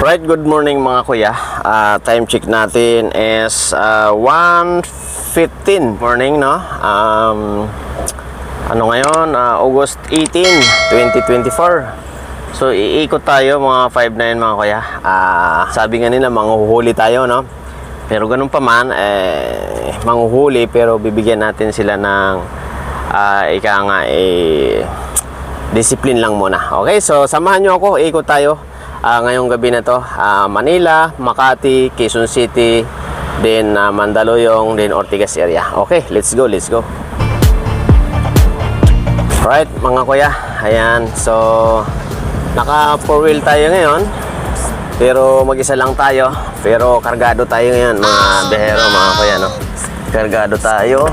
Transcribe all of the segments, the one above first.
Right, good morning mga kuya. Time check natin is 1:15 morning, no? Ano ngayon? August 18, 2024. So, iikot tayo mga 5-9 mga kuya. Sabi nga nila, manghuhuli tayo, no? Pero ganun pa man, manghuhuli pero bibigyan natin sila ng discipline lang muna. Okay, so samahan nyo ako, ikot tayo ngayong gabi na to. Manila, Makati, Quezon City, then Mandaluyong, then Ortigas area. Okay, let's go. Right, mga kuya, ayan. So, naka 4-wheel tayo ngayon. Pero mag-isa lang tayo. Pero kargado tayo ngayon, mga behero, mga kuya, no? Kargado tayo.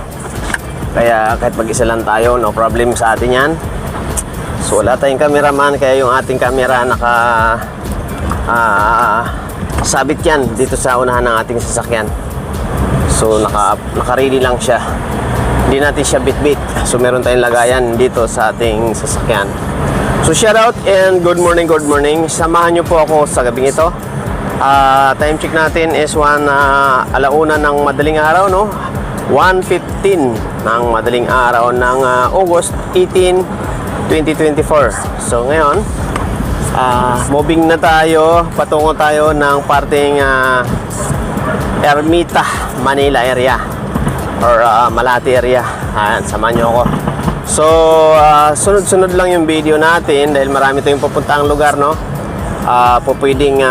Kaya kahit mag-isa lang tayo, no problem sa atin yan. So wala tayong cameraman, kaya yung ating camera sabit yan dito sa unahan ng ating sasakyan. So naka-ready lang siya. Hindi natin siya bit-bit. So meron tayong lagayan dito sa ating sasakyan. So shout out and good morning. Samahan nyo po ako sa gabing ito. Time check natin is alauna ng madaling araw, no? 1:15 ng madaling araw ng August 18, 2024. So ngayon, moving na tayo, patungo tayo ng parteng Ermita, Manila area or Malate area. Samahan nyo ako. So, sunod-sunod lang yung video natin dahil marami tayong pupuntahang lugar, no? Pwedeng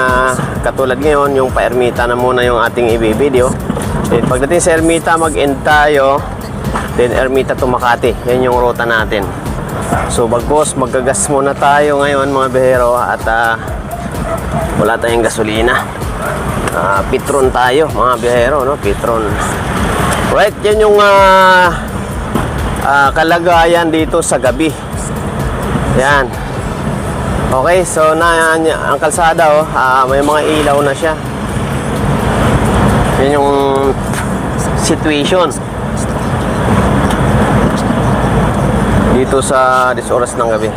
katulad ngayon, yung pa-Ermita na muna yung ating i-video. Then pagdating sa Ermita, mag-end tayo. Then Ermita to Makati. Yan yung ruta natin. So bagkos, magagas muna tayo ngayon mga behero. At wala tayong gasolina. Petron tayo mga behero, no? Petron. Right, yan yung kalagayan dito sa gabi. Yan. Okay, so ang kalsada, may mga ilaw na siya. Yan yung situation dito sa oras ng gabi.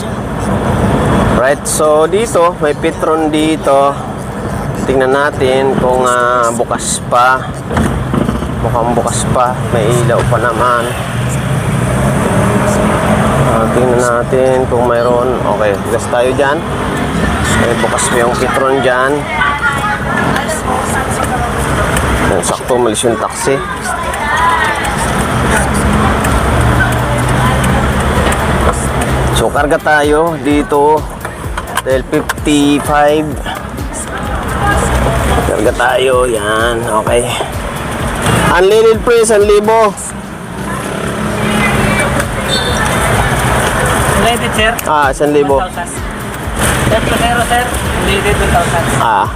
Right, so dito may Petron dito. Tingnan natin kung bukas pa. Mukhang bukas pa, may ilaw pa naman. Tingnan natin kung mayroon. Okay, gas tayo dyan. May bukas pa yung Petron dyan. Sakto, malis yung taxi. So karga tayo dito dahil 55. Karga tayo, yan, okay. Unleaded price, 1,000. Unleaded, sir? 1,000. 1,000. Sir, primero, sir. Unleaded, 1,000.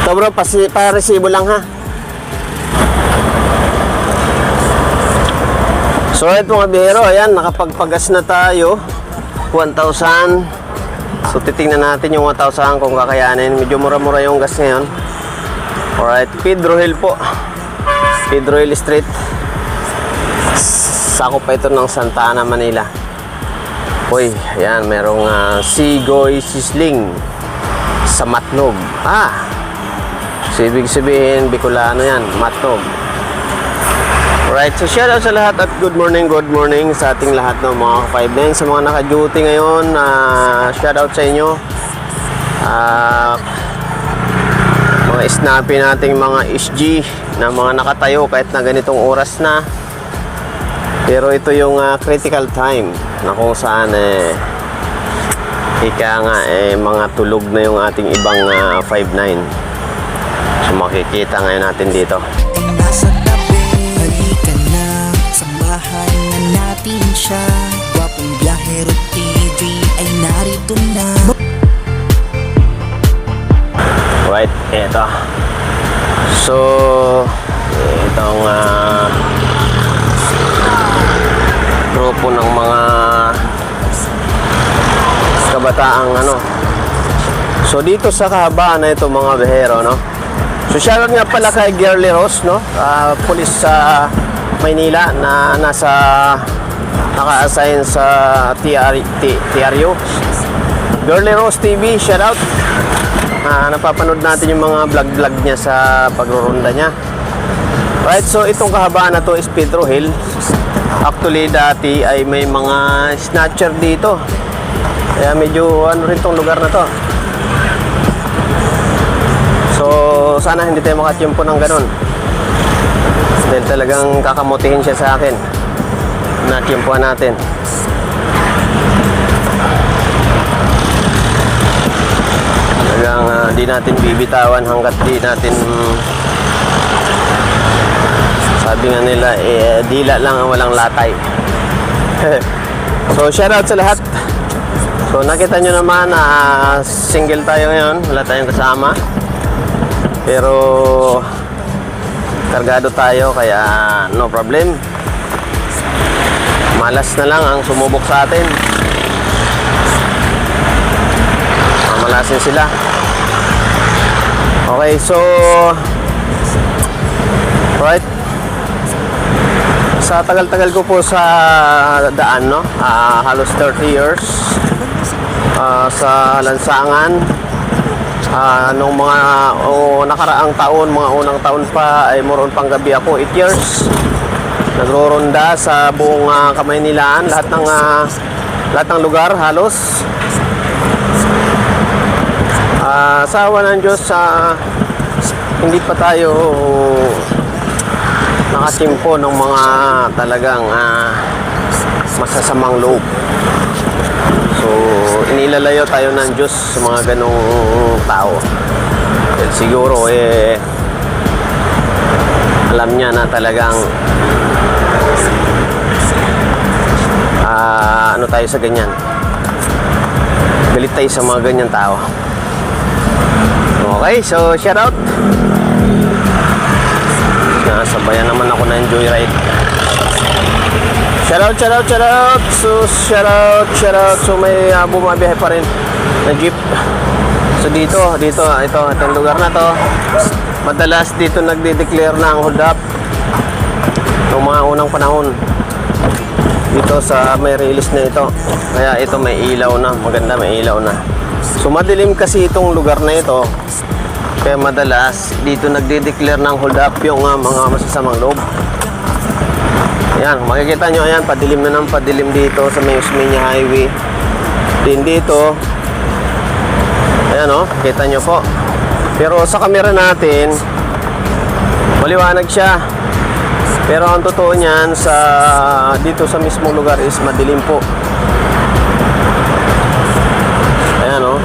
So bro, pa-resibo lang ha. So ito mga bihero, ayan, nakapagpagas na tayo. 1,000. So titingnan natin yung 1,000 kung kakayanin. Medyo mura-mura yung gas ngayon. Alright, Pedro Hill po. Pedro Hill Street. Sakop pa ito ng Santa Ana, Manila. Uy, ayan, merong Sigoy Sisling sa Matnog. So ibig sabihin, Bicolano yan, Matnog. Alright, so shout out sa lahat at good morning sa ating lahat ng mga 5-9. Sa mga naka-duty ngayon, shout out sa inyo. Mga snappy nating mga SG na mga nakatayo kahit na ganitong oras na. Pero ito yung critical time na kung saan mga tulog na yung ating ibang 5-9. So makikita ngayon natin dito. Nasa tabi, halika na, samahan na natin siya. Gwapong Biyahero TV ay narito na. Right, eto. So, itong grupo ng mga kabataang So dito sa kahabaan na ito mga behero, no? So shoutout nga pala kay Girly Rose, no? Pulis sa Maynila na naka-assign sa TRU. Girly Rose TV, shout out. Napapanood natin yung mga vlog niya sa pagrurunda niya. Right, so itong kahabaan na to is Pedro Hill. Actually, dati ay may mga snatcher dito. Kaya medyo ano rin tong lugar na to. So, sana hindi tayo makatiyempo ng ganun. Dahil talagang kakamutihin siya sa akin. Natiyempuan natin. Talagang di natin bibitawan hanggat di natin sabi nga nila dila lang ang walang latay. So shoutout sa lahat. So nakita nyo naman single tayo ngayon, wala tayong kasama, pero kargado tayo kaya no problem. Malas na lang ang sumubok sa atin. Mamalasin sila. Okay, so right, sa tagal-tagal ko po sa daan, no, halos 30 years sa lansangan, nung mga nakaraang taon, mga unang taon pa ay more on panggabi ako, 8 years nagro-ronda sa buong Kamaynilaan, lahat ng lugar halos. Sa awa ng Diyos, hindi pa tayo nakatimpo ng mga talagang masasamang loob. So inilalayo tayo ng Diyos sa mga ganong tao. Dahil siguro alam niya na talagang ano tayo sa ganyan. Galit tayo sa mga ganyan tao. Okay, so shout out. Nasabayan naman ako ng joyride. Shout out. So shout out. So may bumabiyahe pa rin na jeep. So dito, itong lugar na to, madalas dito nagde-declare na ang hold up noong mga unang panahon dito sa may release na ito. Kaya ito may ilaw na, maganda, may ilaw na. So madilim kasi itong lugar na ito, kaya madalas dito nagde-declare ng hold up yung mga masasamang loob. Ayan, makikita nyo, ayan, padilim na ng padilim dito sa may Osmeña Highway. Din dito, ayan o, kita nyo po. Pero sa camera natin, maliwanag siya. Pero ang totoo niyan, dito sa mismong lugar is madilim po. Ayan o.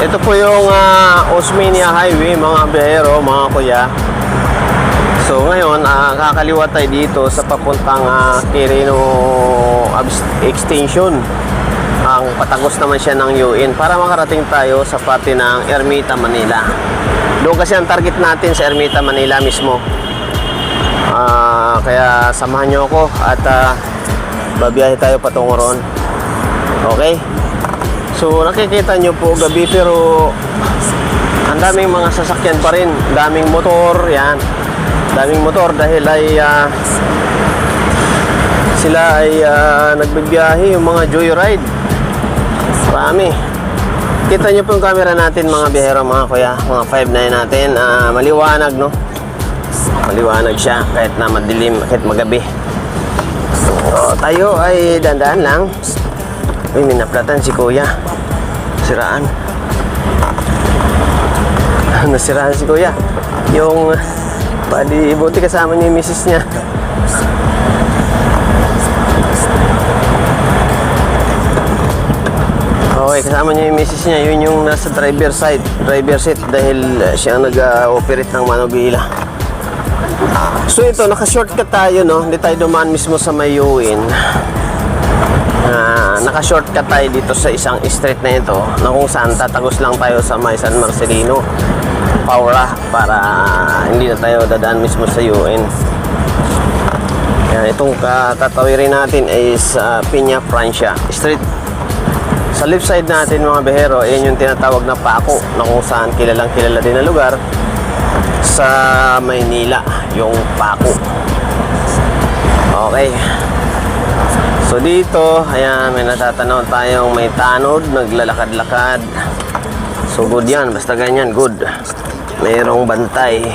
Ito po yung Osmeña Highway, mga biyahero, mga kuya. So ngayon, kakaliwa tayo dito sa papuntang Quirino Extension. Ang patagos naman siya ng UN para makarating tayo sa parte ng Ermita, Manila. Doon kasi ang target natin sa Ermita, Manila mismo. Kaya samahan nyo ako at babiyahe tayo patungo roon. Okay? So nakikita nyo po gabi, pero ang daming mga sasakyan pa rin, daming motor, yan, daming motor dahil ay sila ay nagbibiyahe, yung mga joyride, marami. Kita nyo po yung camera natin, mga biyahero, mga kuya, mga 5.9 natin, maliwanag, no, maliwanag siya kahit na madilim, kahit magabi. So tayo ay dandaan lang. Uy, minaplatan si kuya. Siraan. Nasiraan si kuya. Yung buti kasama niya yung misis niya. Okay, kasama niya yung misis niya. Yun yung nasa driver seat dahil siya ang nag-operate ng manubila. So ito, naka-shortcut tayo, no? Hindi tayo dumaan mismo sa Mayuin. Naka-shortcut tayo dito sa isang street na ito na kung saan tatagos lang tayo sa may San Marcelino, Paula, para hindi na tayo dadaan mismo sa UN. Yan, itong tatawirin natin is Piña Francia Street. Sa left side natin, mga biyahero, yan yung tinatawag na Paco, na kung saan kilalang kilala din na lugar sa Maynila, yung Paco. Okay. So dito, ayan, may natatanaw tayong may tanod, naglalakad-lakad. So good yan, basta ganyan, good. Mayroong bantay.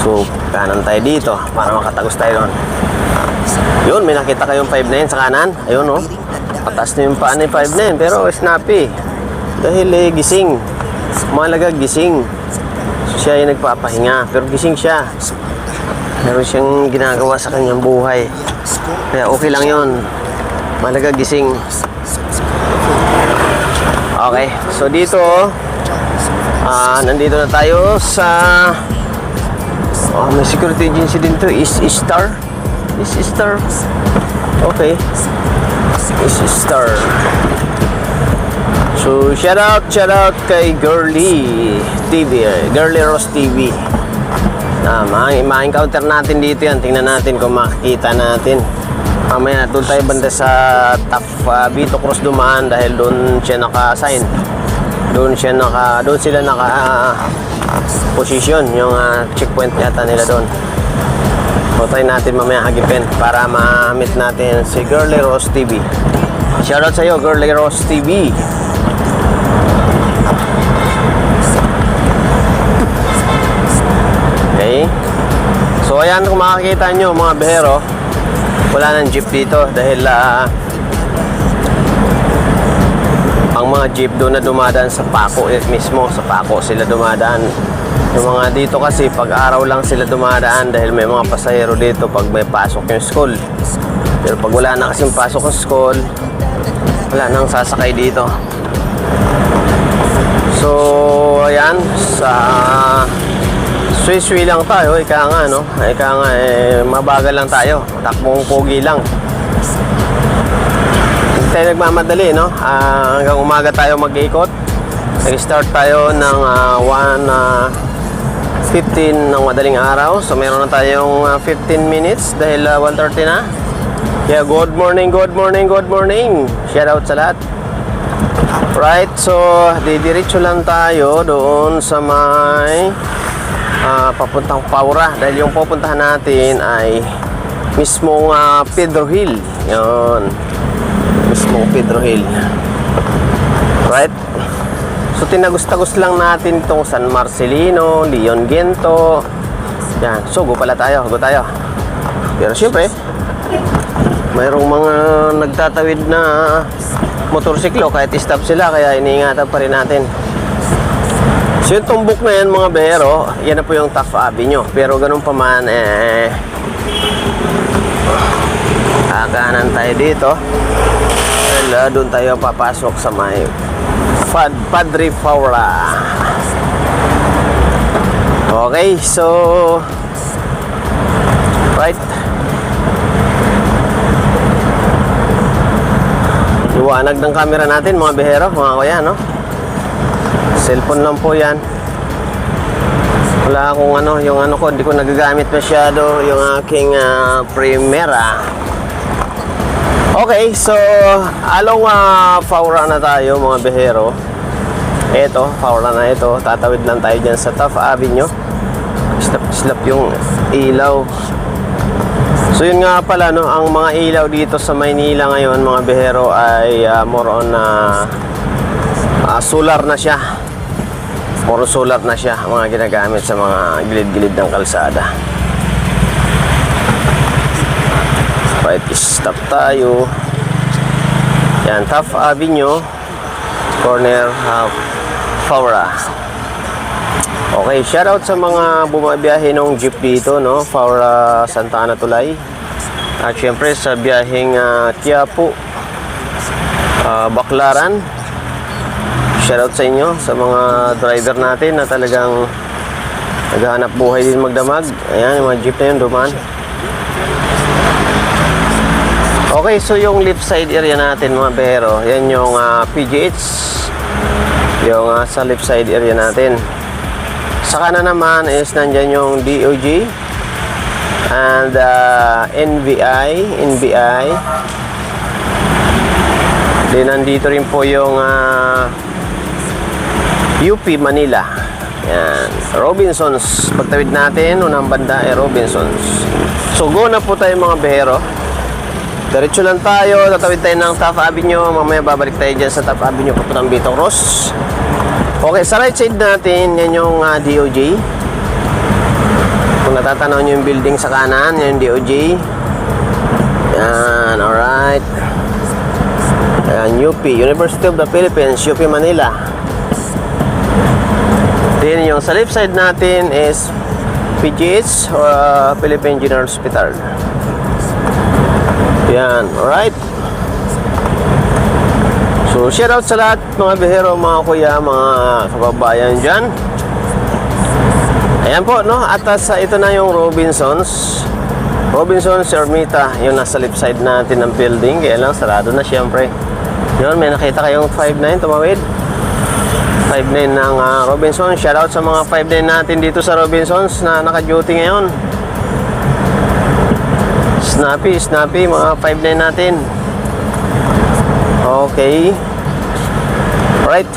So kanan tayo dito para makatagos tayo doon. Yun, may nakita kayong 5'9" sa kanan. Ayun, oh. Patas na yung paa ni 5'9", pero snappy. Dahil gising. Malaga gising. So siya yung nagpapahinga, pero gising siya. Meron siyang ginagawa sa kanyang buhay. Kaya okay lang yun. Malaga gising. Okay, so dito nandito na tayo sa may security agency din to. Is Star. Okay, Is Star. So shout out kay Girly TV, Girly Rose TV. Ma-encounter natin dito yan. Tingnan natin kung makikita natin. Mamaya doon tayo banda sa top Vito Cruz dumaan dahil doon siya naka-assign. Doon sila naka-position yung checkpoint yata nila doon. So try natin mamaya hagipin para ma-meet natin si Girly Rose TV. Shoutout sa iyo, Girly Rose TV. Okay. So ayan, kung makikita nyo mga behero, wala nang jeep dito dahil ang mga jeep doon na dumadaan sa Paco mismo, sa Paco sila dumadaan. Yung mga dito kasi pag araw lang sila dumadaan dahil may mga pasahero dito pag may pasok yung school. Pero pag wala na kasing pasok yung school, wala nang sasakay dito. So ayan, sa swi-swi lang tayo, ika nga no, mabagal lang tayo, takbong pogi lang. Hindi tayo nagmamadali no, hanggang umaga tayo mag-ikot. Nag-start tayo ng 1:15 ng madaling araw, so meron na tayong 15 minutes dahil 1:30 na. Kaya good morning, shout out sa lahat. Right, so didiretso lang tayo doon sa may papuntang Paura dahil yung pupuntahan natin ay mismong Pedro Hill. Yun, mismong Pedro Hill. Right, so tinagos-tagos lang natin itong San Marcelino, Leon Ginto. Yan, so go tayo. Pero syempre mayroong mga nagtatawid na motorsiklo kahit stop sila, kaya iniingatan pa rin natin. So yung tumbok na yan mga behero, yan na po yung Taft Avenue. Pero ganun pa man, kanan tayo dito. Well, doon tayo papasok sa may Padre Paula. Okay, so right, liwanag ng camera natin mga behero, mga kuya, no? Cellphone lang po yan. Wala akong yung ko, hindi ko nagagamit masyado yung aking Primera. Okay, so along Paura na tayo mga behero. Eto, Paura na ito. Tatawid lang tayo dyan sa Taft Avenue. Slap yung ilaw. So yun nga pala no, ang mga ilaw dito sa Maynila ngayon mga behero ay more on solar na siya. More solar na siya, mga ginagamit sa mga gilid-gilid ng kalsada. Right, stop tayo. Yan, Taft Avenue, corner Paura. Okay, shoutout sa mga bumabiyahe ng jeep dito, no? Paura, Santa Ana, Tulay. At syempre sa biyaheng Quiapo, Baclaran. Shoutout sa inyo, sa mga driver natin na talagang naghahanap buhay din magdamag. Ayan, yung mga jeep na yun, dumaan. Okay, so yung left side area natin mga behero, yan yung PGH. Yung sa left side area natin. Sa kanan naman is nandyan yung DOJ and NBI. Then nandito rin po yung UP Manila. Yan, Robinsons. Pagtawid natin, unang banda ay Robinsons. So So go na po tayo mga behero. Diretso lang tayo, tatawid tayo ng Taft Avenue. Mamaya babalik tayo dyan sa Taft Avenue papuntang Bito Cross. Okay, sa right side natin, yan yung DOJ. Kung natatanaw nyo yung building sa kanan, yan yung DOJ. Yan, alright. Ayan, UP, University of the Philippines, UP Manila. Then yung sa left side natin is PGH, Philippine General Hospital. Yan, alright. So, shout out sa lahat mga behero, mga kuya, mga kababayan dyan. Ayan po, no? At ito na yung Robinsons. Robinsons Ermita, yung nasa left side natin ng building. Kaya lang, sarado na syempre. Yun, may nakita kayong 5'9", tumawid. 5'9" ng Robinsons. Shout out sa mga 5'9" natin dito sa Robinsons na naka-duty ngayon. Snappy, mga 5'9" natin. Okay. Alright.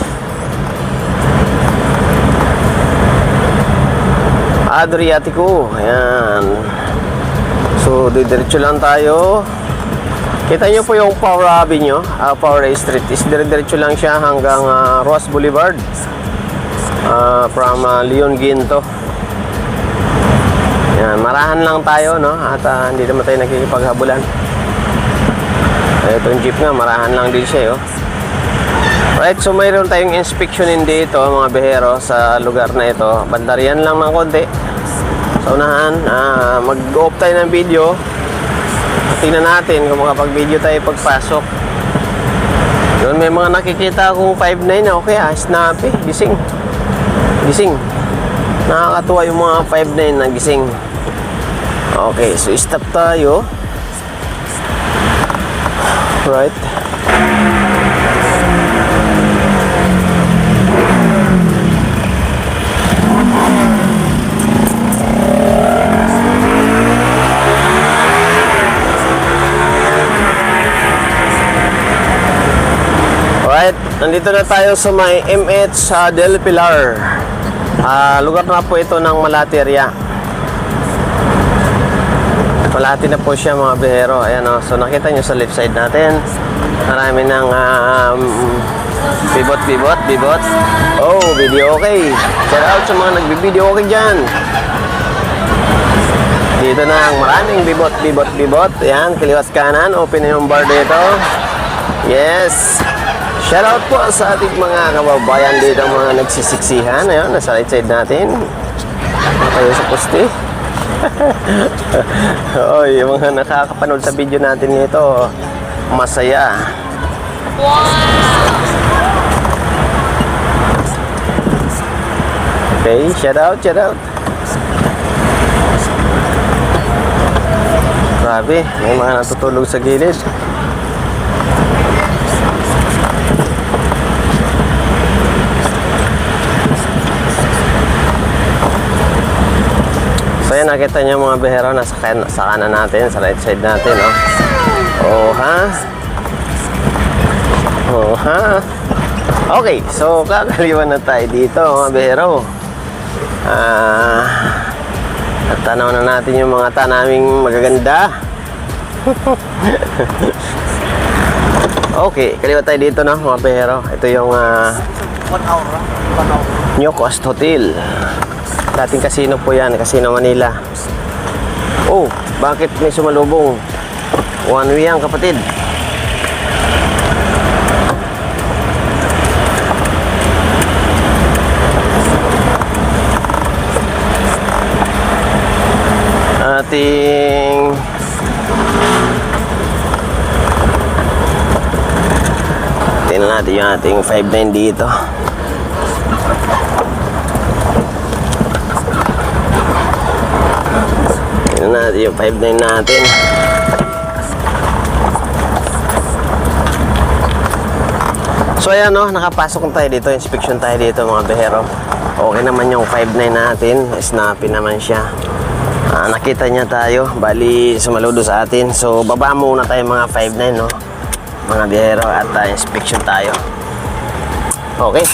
Adriatico. Ayan. So, diretso lang tayo. Kita nyo po yung Power Avenue, Power Street. Is diretso lang siya hanggang Ross Boulevard. From Leon Ginto. Yan, marahan lang tayo, no? At hindi naman tayo nakikipaghabulan. Itong jeep nga, marahan lang din siya, oh. Right, so mayroon tayong inspectionin dito, mga behero, sa lugar na ito. Bandarian lang ng konti. Sa unahan, mag-off tayo ng video. Tingnan natin kung makapag-video tayo pagpasok. Doon may mga nakikita akong 5'9", okay, snappy, gising. Nakakatuwa yung mga 5'9" na gising. Okay, so stop tayo. Right. Alright, nandito na tayo sa may MH Del Pilar. Lugar na po ito ng Malate area. Malate na po siya mga behero. Ayan, oh. So nakita nyo sa left side natin, marami ng bibot. Oh, video okay. Shout out sa mga nagbi-video okay dyan. Dito na ang maraming bibot. Ayan, kaliwat kanan, open na yung bar dito. Yes. Shout out po sa ating mga kababayan dito, mga nagsisiksihan. Ayun, nasa right side natin. Tayo sa poste. Oy, yung mga nakakapanood sa video natin nito, masaya. Wow! Okay, shout out. Grabe, may mga natutulog sa gilid. So yan, nakita niyo mga behero, nasa kanan natin, sa right side natin, no? Oh ha? Okay, so kakaliwan na tayo dito mga behero. At tanaw na natin yung mga tanaming magaganda. Okay, kaliwa tayo dito, no mga behero. Ito yung 1 hour. New Coast Hotel. Dating casino po yan, Casino Manila. Oh, bakit may sumalubong? One way yan, kapatid. Tingnan natin yung ating 5'9" dito. Tingnan natin yung 5'9" natin. So ayan, no, nakapasok na tayo dito, inspection tayo dito mga behero. Okay naman yung 5'9" natin, snappy naman siya. Nakita niya tayo, bali sumaludo sa atin. So baba muna tayo mga 5'9", no, mga behero, at inspection tayo. Okay.